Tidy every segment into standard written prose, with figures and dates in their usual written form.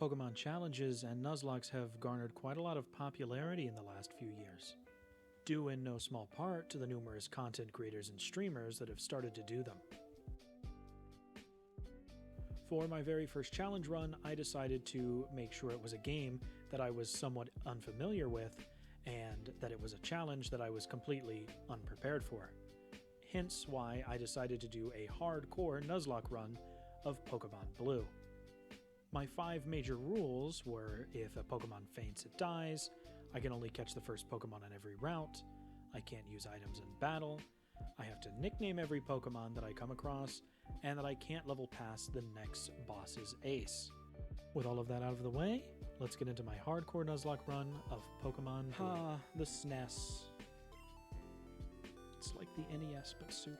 Pokemon challenges and Nuzlocks have garnered quite a lot of popularity in the last few years, due in no small part to the numerous content creators and streamers that have started to do them. For my very first challenge run, I decided to make sure it was a game that I was somewhat unfamiliar with, and that it was a challenge that I was completely unprepared for. Hence why I decided to do a hardcore Nuzlocke run of Pokémon Blue. My 5 major rules were: if a Pokemon faints, it dies, I can only catch the first Pokemon on every route, I can't use items in battle, I have to nickname every Pokemon that I come across, and that I can't level past the next boss's ace. With all of that out of the way, let's get into my hardcore Nuzlocke run of Pokemon Blue. The SNES. It's like the NES, but super.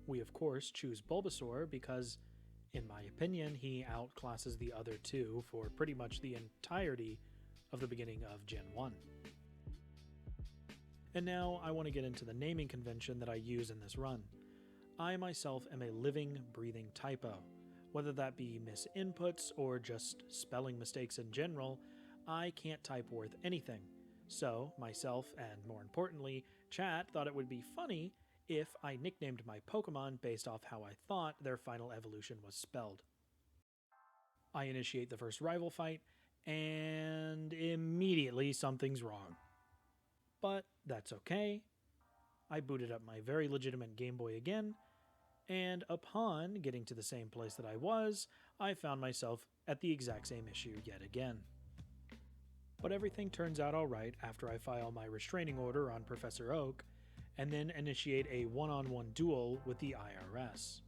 We of course choose Bulbasaur because, in my opinion, he outclasses the other two for pretty much the entirety of the beginning of Gen 1. And now I want to get into the naming convention that I use in this run. I myself am a living, breathing typo. Whether that be misinputs or just spelling mistakes in general, I can't type worth anything. So, myself, and more importantly, chat thought it would be funny if I nicknamed my Pokemon based off how I thought their final evolution was spelled. I initiate the first rival fight, and immediately something's wrong. But that's okay. I booted up my very legitimate Game Boy again, and upon getting to the same place that I was, I found myself at the exact same issue yet again. But everything turns out alright after I file my restraining order on Professor Oak, and then initiate a one-on-one duel with the IRS.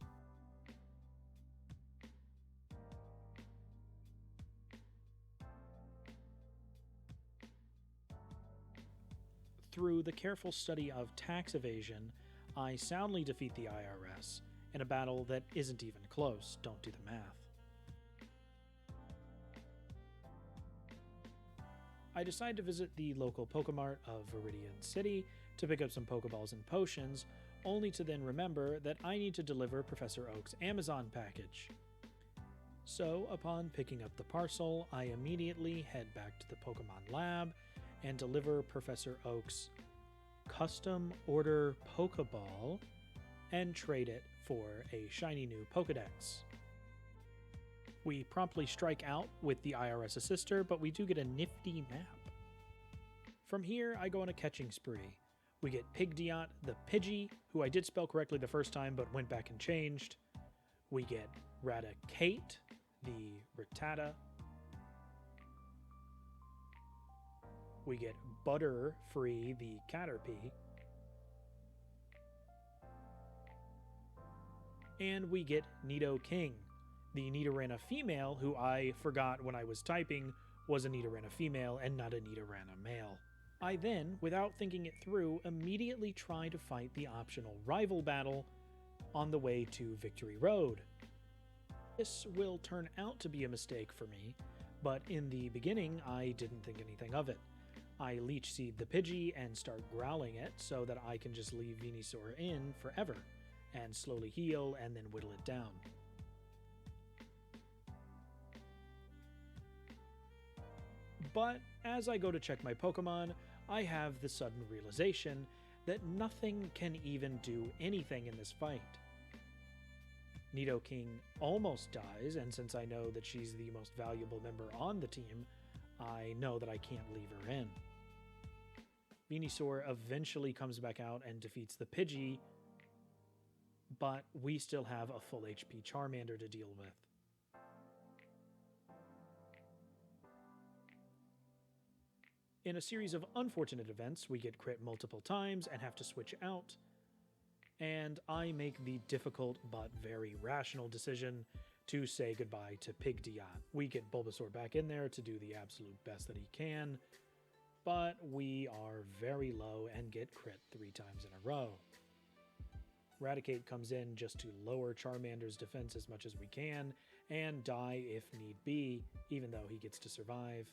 Through the careful study of tax evasion, I soundly defeat the IRS in a battle that isn't even close, don't do the math. I decide to visit the local Pokemart of Viridian City to pick up some Pokeballs and potions, only to then remember that I need to deliver Professor Oak's Amazon package. So, upon picking up the parcel, I immediately head back to the Pokemon lab and deliver Professor Oak's custom order Pokeball and trade it for a shiny new Pokedex. We promptly strike out with the IRS assister, but we do get a nifty map. From here, I go on a catching spree. We get Pigdiot the Pidgey, who I did spell correctly the first time but went back and changed. We get Raticate the Rattata. We get Butterfree the Caterpie. And we get Nidoking, the Nidorana female, who I forgot when I was typing was a Nidorana female and not a Nidorana male. I then, without thinking it through, immediately try to fight the optional rival battle on the way to Victory Road. This will turn out to be a mistake for me, but in the beginning I didn't think anything of it. I Leech Seed the Pidgey and start growling it so that I can just leave Venusaur in forever, and slowly heal and then whittle it down. But as I go to check my Pokemon, I have the sudden realization that nothing can even do anything in this fight. Nidoking almost dies, and since I know that she's the most valuable member on the team, I know that I can't leave her in. Venusaur eventually comes back out and defeats the Pidgey, but we still have a full HP Charmander to deal with. In a series of unfortunate events, we get crit multiple times and have to switch out, and I make the difficult but very rational decision to say goodbye to Pigdiot. We get Bulbasaur back in there to do the absolute best that he can, but we are very low and get crit 3 times in a row. Raticate comes in just to lower Charmander's defense as much as we can and die if need be, even though he gets to survive.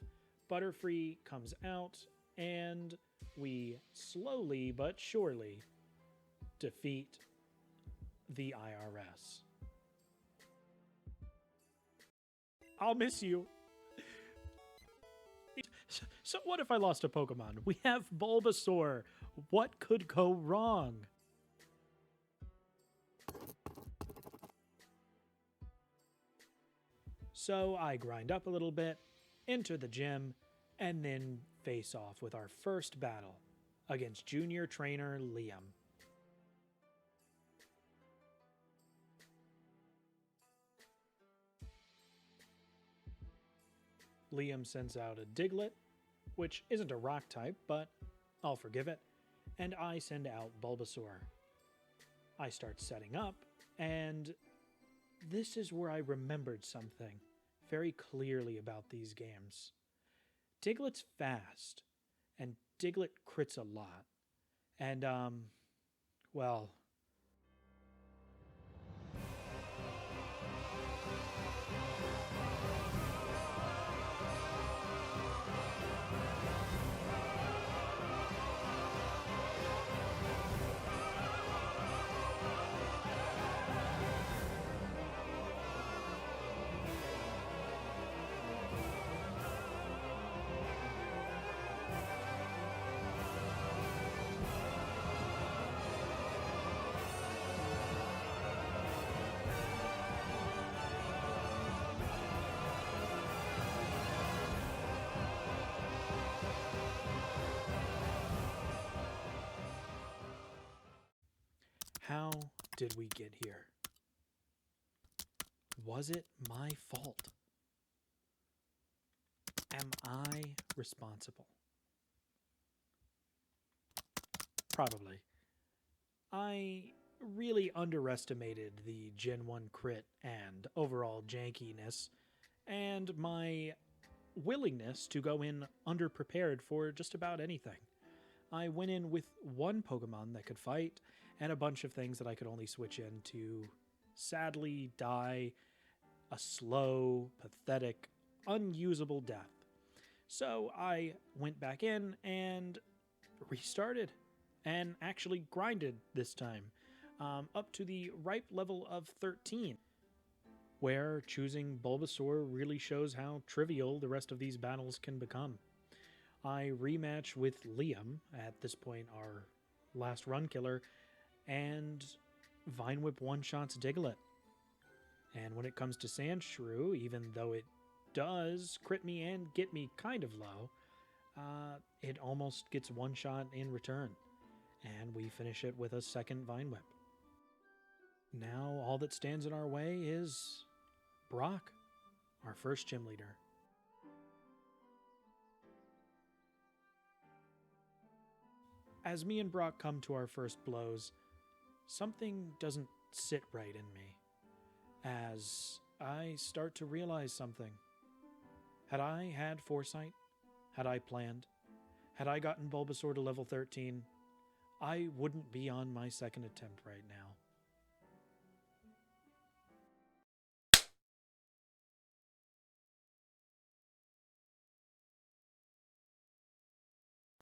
Butterfree comes out, and we slowly but surely defeat the IRS. I'll miss you. So what if I lost a Pokemon? We have Bulbasaur. What could go wrong? So I grind up a little bit, enter the gym, and then face off with our first battle against junior trainer Liam. Liam sends out a Diglett, which isn't a rock type, but I'll forgive it, and I send out Bulbasaur. I start setting up, and this is where I remembered something very clearly about these games. Diglett's fast, and Diglett crits a lot. And, well... How did we get here? Was it my fault? Am I responsible? Probably. I really underestimated the Gen 1 crit and overall jankiness, and my willingness to go in underprepared for just about anything. I went in with one Pokemon that could fight, and a bunch of things that I could only switch in to sadly die a slow, pathetic, unusable death. So I went back in and restarted, and actually grinded this time, up to the ripe level of 13, where choosing Bulbasaur really shows how trivial the rest of these battles can become. I rematch with Liam, at this point our last run killer, and Vine Whip one-shots Diglett. And when it comes to Sandshrew, even though it does crit me and get me kind of low, it almost gets one-shot in return. And we finish it with a second Vine Whip. Now all that stands in our way is Brock, our first gym leader. As me and Brock come to our first blows, something doesn't sit right in me, as I start to realize something. Had I had foresight? Had I planned? Had I gotten Bulbasaur to level 13? I wouldn't be on my second attempt right now.